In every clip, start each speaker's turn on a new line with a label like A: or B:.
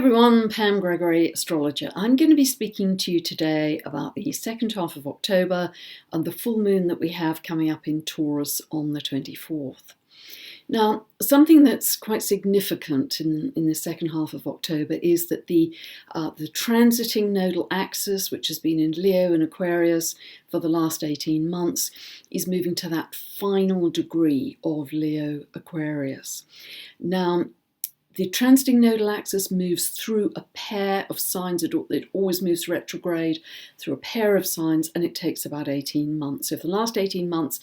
A: everyone, Pam Gregory, astrologer. I'm going to be speaking to you today about the second half of October and the full moon that we have coming up in Taurus on the 24th. Now, something that's quite significant in the second half of October is that the transiting nodal axis, which has been in Leo and Aquarius for the last 18 months, is moving to that final degree of Leo Aquarius. Now, the transiting nodal axis moves through a pair of signs. It always moves retrograde through a pair of signs, and it takes about 18 months. So for the last 18 months,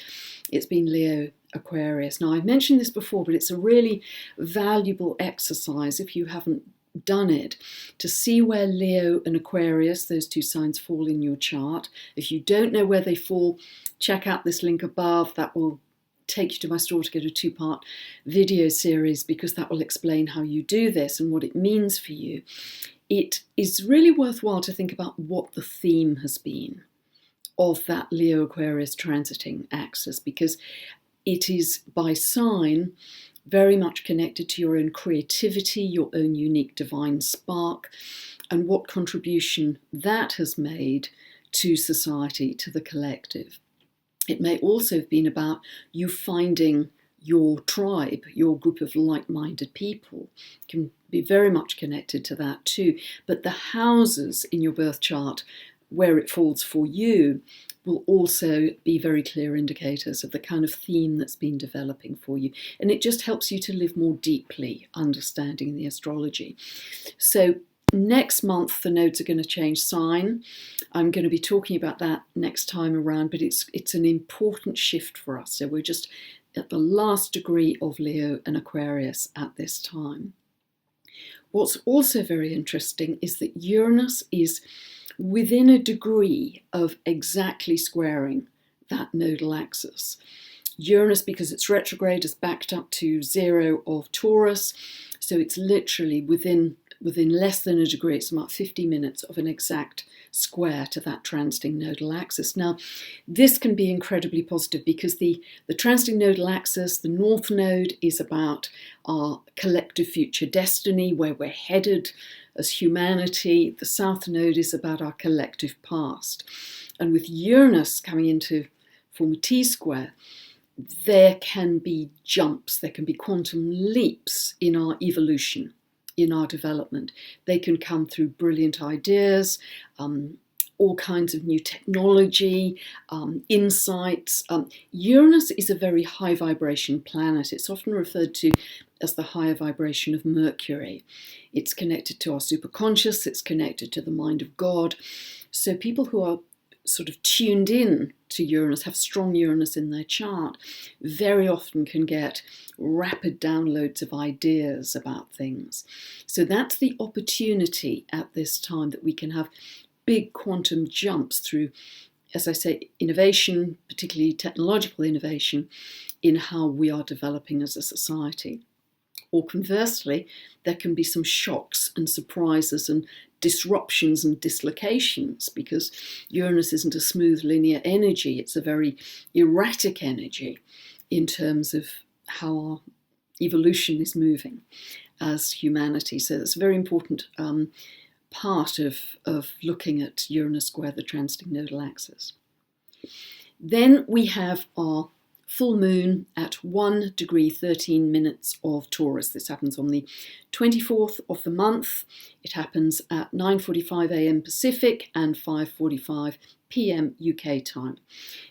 A: it's been Leo Aquarius. Now, I've mentioned this before, but it's a really valuable exercise if you haven't done it, to see where Leo and Aquarius, those two signs, fall in your chart. If you don't know where they fall, check out this link above. That will take you to my store to get a 2-part video series, because that will explain how you do this and what it means for you. It is really worthwhile to think about what the theme has been of that Leo Aquarius transiting axis, because it is by sign very much connected to your own creativity, your own unique divine spark, and what contribution that has made to society, to the collective. It may also have been about you finding your tribe, your group of like-minded people. It can be very much connected to that too. But the houses in your birth chart, where it falls for you, will also be very clear indicators of the kind of theme that's been developing for you. And it just helps you to live more deeply understanding the astrology. So next month, the nodes are going to change sign. I'm going to be talking about that next time around, but it's an important shift for us. So we're just at the last degree of Leo and Aquarius at this time. What's also very interesting is that Uranus is within a degree of exactly squaring that nodal axis. Uranus, because it's retrograde, is backed up to 0 of Taurus, so it's literally within less than a degree. It's about 50 minutes of an exact square to that transiting nodal axis. Now, this can be incredibly positive because the transiting nodal axis, the north node, is about our collective future destiny, where we're headed as humanity. The south node is about our collective past. And with Uranus coming into form a T-square, there can be jumps, there can be quantum leaps in our evolution, in our development. They can come through brilliant ideas, all kinds of new technology, insights. Uranus is a very high vibration planet. It's often referred to as the higher vibration of Mercury. It's connected to our superconscious, it's connected to the mind of God. So people who are sort of tuned in to Uranus, have strong Uranus in their chart, very often can get rapid downloads of ideas about things. So that's the opportunity at this time, that we can have big quantum jumps through, as I say, innovation, particularly technological innovation, in how we are developing as a society. Or conversely, there can be some shocks and surprises and disruptions and dislocations, because Uranus isn't a smooth linear energy. It's a very erratic energy in terms of how our evolution is moving as humanity. So that's a very important part of looking at Uranus square the transiting nodal axis. Then we have our full moon at 1 degree 13 minutes of Taurus. This happens on the 24th of the month. It happens at 9:45 a.m. Pacific and 5:45 p.m. UK time.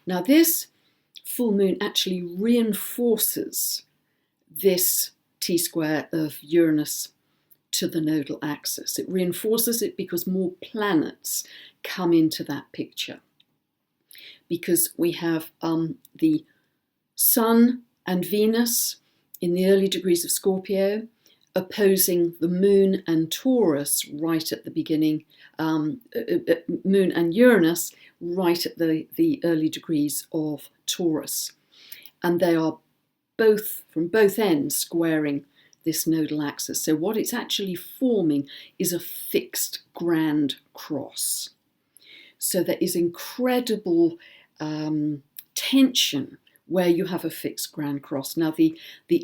A: Now, this full moon actually reinforces this T-square of Uranus to the nodal axis. It reinforces it because more planets come into that picture. Because we have the Sun and Venus in the early degrees of Scorpio, opposing the Moon and Taurus right at the beginning, Moon and Uranus right at the early degrees of Taurus. And they are both, from both ends, squaring this nodal axis. So what it's actually forming is a fixed grand cross. So there is incredible tension where you have a fixed grand cross. Now, the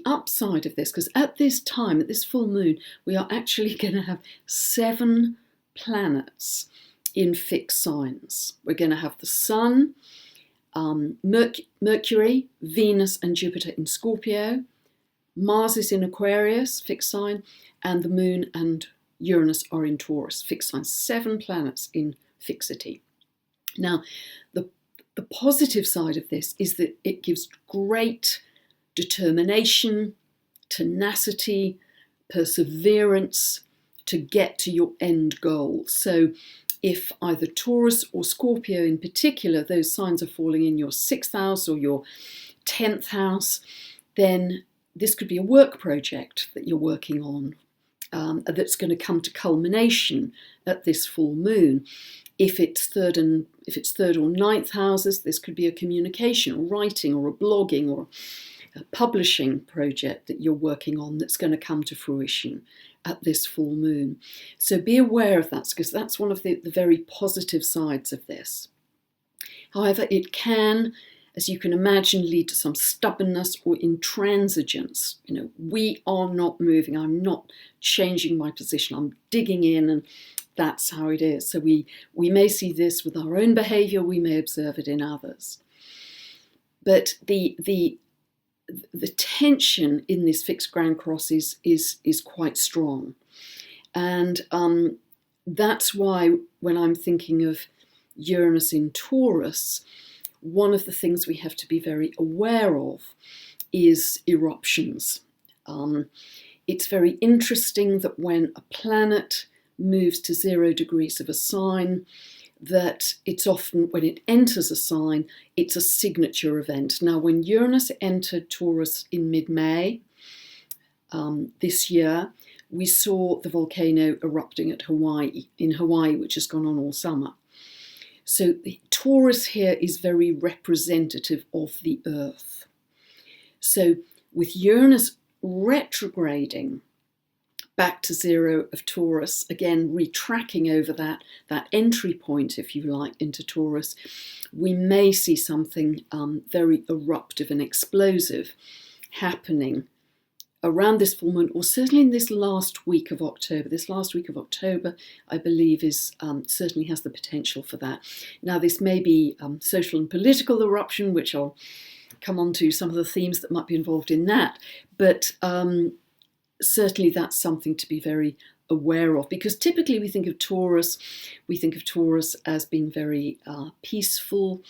A: upside of this, because at this time, at this full moon, we are actually going to have 7 planets in fixed signs. We're going to have the Sun, Mercury, Venus and Jupiter in Scorpio, Mars is in Aquarius, fixed sign, and the Moon and Uranus are in Taurus, fixed sign. 7 planets in fixity. Now, the positive side of this is that it gives great determination, tenacity, perseverance to get to your end goal. So if either Taurus or Scorpio in particular, those signs are falling in your 6th house or your 10th house, then this could be a work project that you're working on that's going to come to culmination at this full moon. If it's third or ninth houses, this could be a communication or writing or a blogging or a publishing project that you're working on that's going to come to fruition at this full moon. So be aware of that, because that's one of the very positive sides of this. However, it can, as you can imagine, lead to some stubbornness or intransigence. We are not moving. I'm not changing my position. I'm digging in, and that's how it is. So we may see this with our own behaviour. We may observe it in others. But the tension in this fixed grand cross is quite strong, and that's why when I'm thinking of Uranus in Taurus, one of the things we have to be very aware of is eruptions. It's very interesting that when a planet moves to 0 degrees of a sign, that it's often, when it enters a sign, it's a signature event. Now, when Uranus entered Taurus in mid-May this year, we saw the volcano erupting in Hawaii, which has gone on all summer. So the Taurus here is very representative of the Earth. So with Uranus retrograding back to 0 of Taurus, again retracking over that entry point, if you like, into Taurus, we may see something very eruptive and explosive happening around this full moon, or certainly in this last week of October. This last week of October, I believe, is certainly has the potential for that. Now, this may be social and political eruption, which I'll come on to some of the themes that might be involved in that, but certainly that's something to be very aware of, because typically we think of Taurus as being very peaceful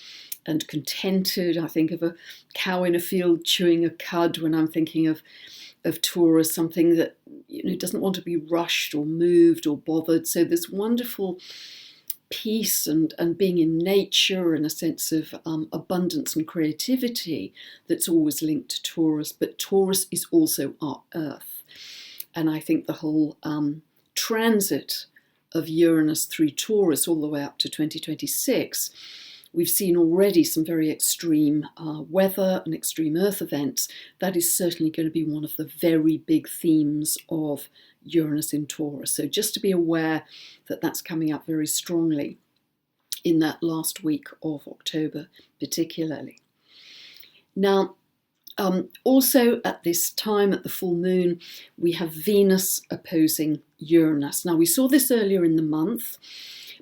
A: and contented. I think of a cow in a field chewing a cud when I'm thinking of Taurus, something that doesn't want to be rushed or moved or bothered. So this wonderful peace and being in nature and a sense of abundance and creativity that's always linked to Taurus. But Taurus is also our Earth. And I think the whole transit of Uranus through Taurus all the way up to 2026, we've seen already some very extreme weather and extreme Earth events. That is certainly going to be one of the very big themes of Uranus in Taurus. So just to be aware that that's coming up very strongly in that last week of October particularly. Now, also at this time, at the full moon, we have Venus opposing Uranus. Now, we saw this earlier in the month,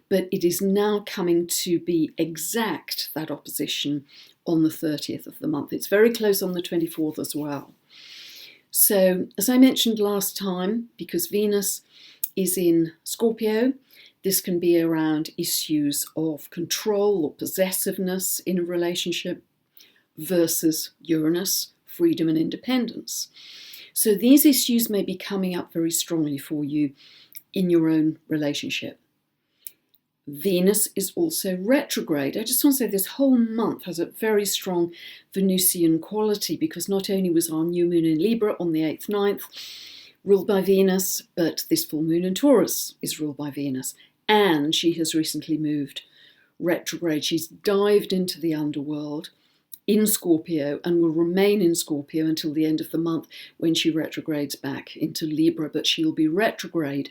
A: but it is now coming to be exact, that opposition, on the 30th of the month. It's very close on the 24th as well. So, as I mentioned last time, because Venus is in Scorpio, this can be around issues of control or possessiveness in a relationship versus Uranus, freedom and independence. So these issues may be coming up very strongly for you in your own relationship. Venus is also retrograde. I just want to say this whole month has a very strong Venusian quality, because not only was our new moon in Libra on the 8th, 9th ruled by Venus, but this full moon in Taurus is ruled by Venus. And she has recently moved retrograde. She's dived into the underworld in Scorpio and will remain in Scorpio until the end of the month, when she retrogrades back into Libra, but she'll be retrograde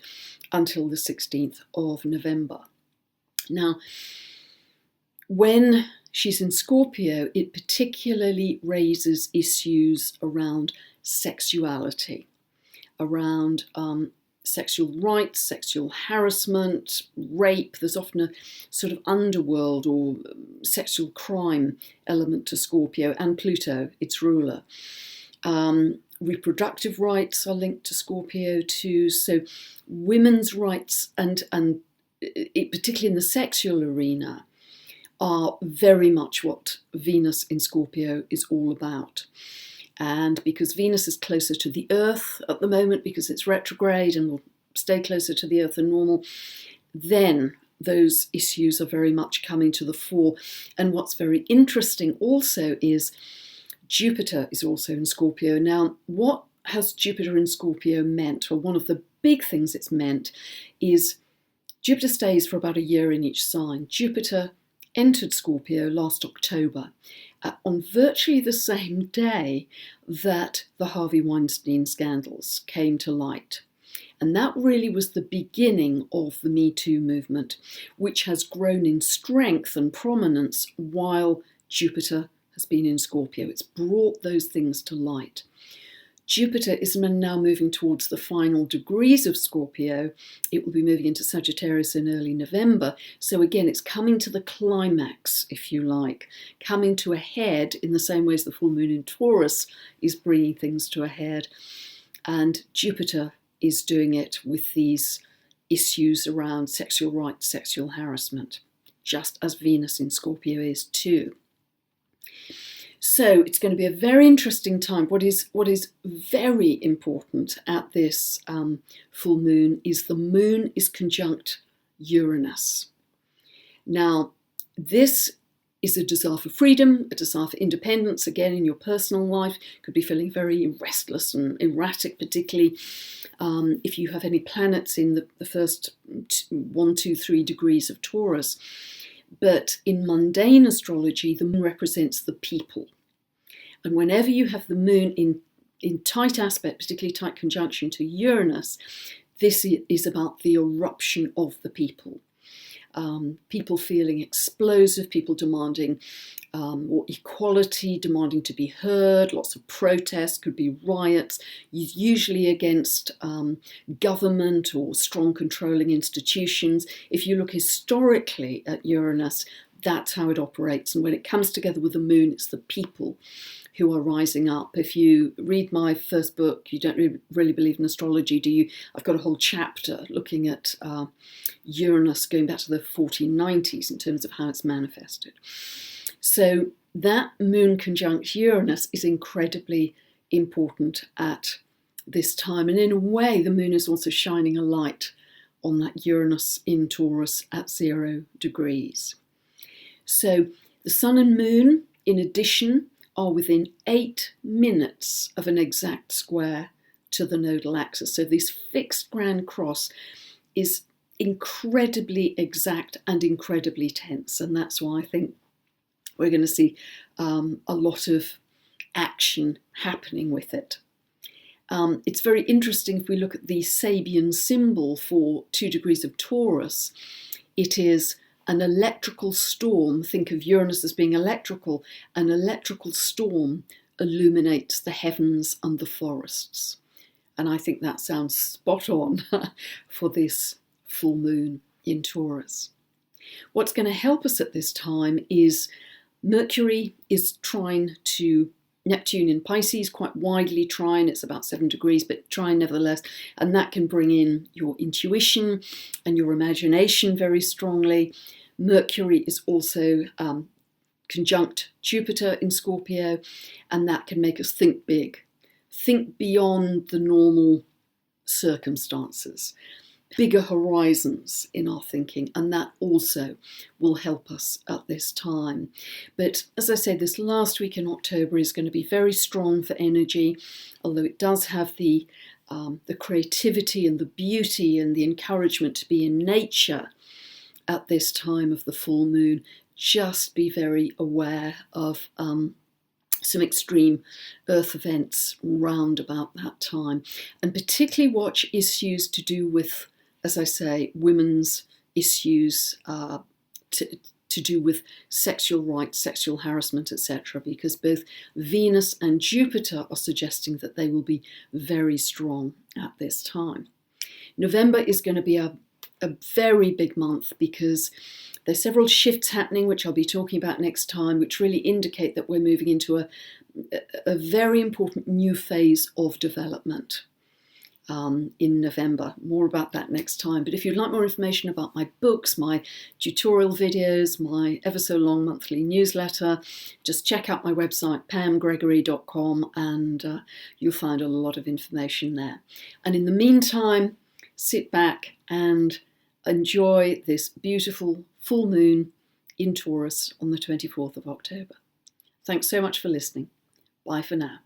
A: until the 16th of November. Now, when she's in Scorpio, it particularly raises issues around sexuality, around sexual rights, sexual harassment, rape. There's often a sort of underworld or sexual crime element to Scorpio, and Pluto, its ruler. Reproductive rights are linked to Scorpio too. So women's rights, and particularly in the sexual arena, are very much what Venus in Scorpio is all about. And because Venus is closer to the Earth at the moment, because it's retrograde and will stay closer to the Earth than normal, then those issues are very much coming to the fore. And what's very interesting also is Jupiter is also in Scorpio. Now, what has Jupiter in Scorpio meant? Well, one of the big things it's meant is Jupiter stays for about a year in each sign. Jupiter entered Scorpio last October on virtually the same day that the Harvey Weinstein scandals came to light. And that really was the beginning of the Me Too movement, which has grown in strength and prominence while Jupiter has been in Scorpio. It's brought those things to light. Jupiter is now moving towards the final degrees of Scorpio. It will be moving into Sagittarius in early November. So again, it's coming to the climax, if you like, coming to a head in the same way as the full moon in Taurus is bringing things to a head. And Jupiter is doing it with these issues around sexual rights, sexual harassment, just as Venus in Scorpio is too. So it's going to be a very interesting time. What is very important at this full moon is the moon is conjunct Uranus. Now, this is a desire for freedom, a desire for independence, again, in your personal life. Could be feeling very restless and erratic, particularly if you have any planets in the first 1, 2, 3 degrees of Taurus. But in mundane astrology, the moon represents the people. And whenever you have the moon in tight aspect, particularly tight conjunction to Uranus, this is about the eruption of the people. People feeling explosive, people demanding more equality, demanding to be heard, lots of protests, could be riots, usually against government or strong controlling institutions. If you look historically at Uranus, that's how it operates. And when it comes together with the moon, it's the people who are rising up. If you read my first book, You Don't Really Believe in Astrology, do you? I've got a whole chapter looking at Uranus going back to the 1490s in terms of how it's manifested. So that moon conjunct Uranus is incredibly important at this time. And in a way, the moon is also shining a light on that Uranus in Taurus at 0 degrees. So the sun and moon, in addition, are within 8 minutes of an exact square to the nodal axis. So this fixed grand cross is incredibly exact and incredibly tense. And that's why I think we're going to see a lot of action happening with it. It's very interesting if we look at the Sabian symbol for 2 degrees of Taurus. It is an electrical storm. Think of Uranus as being electrical. An electrical storm illuminates the heavens and the forests. And I think that sounds spot on for this full moon in Taurus. What's going to help us at this time is Mercury is trine to Neptune in Pisces, quite widely trine. It's about 7 degrees, but trine nevertheless. And that can bring in your intuition and your imagination very strongly. Mercury is also conjunct Jupiter in Scorpio, and that can make us think big, think beyond the normal circumstances, bigger horizons in our thinking, and that also will help us at this time. But as I said, this last week in October is going to be very strong for energy, although it does have the creativity and the beauty and the encouragement to be in nature at this time of the full moon. Just be very aware of some extreme earth events round about that time, and particularly watch issues to do with, as I say, women's issues, to do with sexual rights, sexual harassment, etc., because both Venus and Jupiter are suggesting that they will be very strong at this time. November is going to be a very big month because there's several shifts happening, which I'll be talking about next time, which really indicate that we're moving into a very important new phase of development. In November. More about that next time. But if you'd like more information about my books, my tutorial videos, my ever so long monthly newsletter, just check out my website, pamgregory.com, and you'll find a lot of information there. And in the meantime, sit back and enjoy this beautiful full moon in Taurus on the 24th of October. Thanks so much for listening. Bye for now.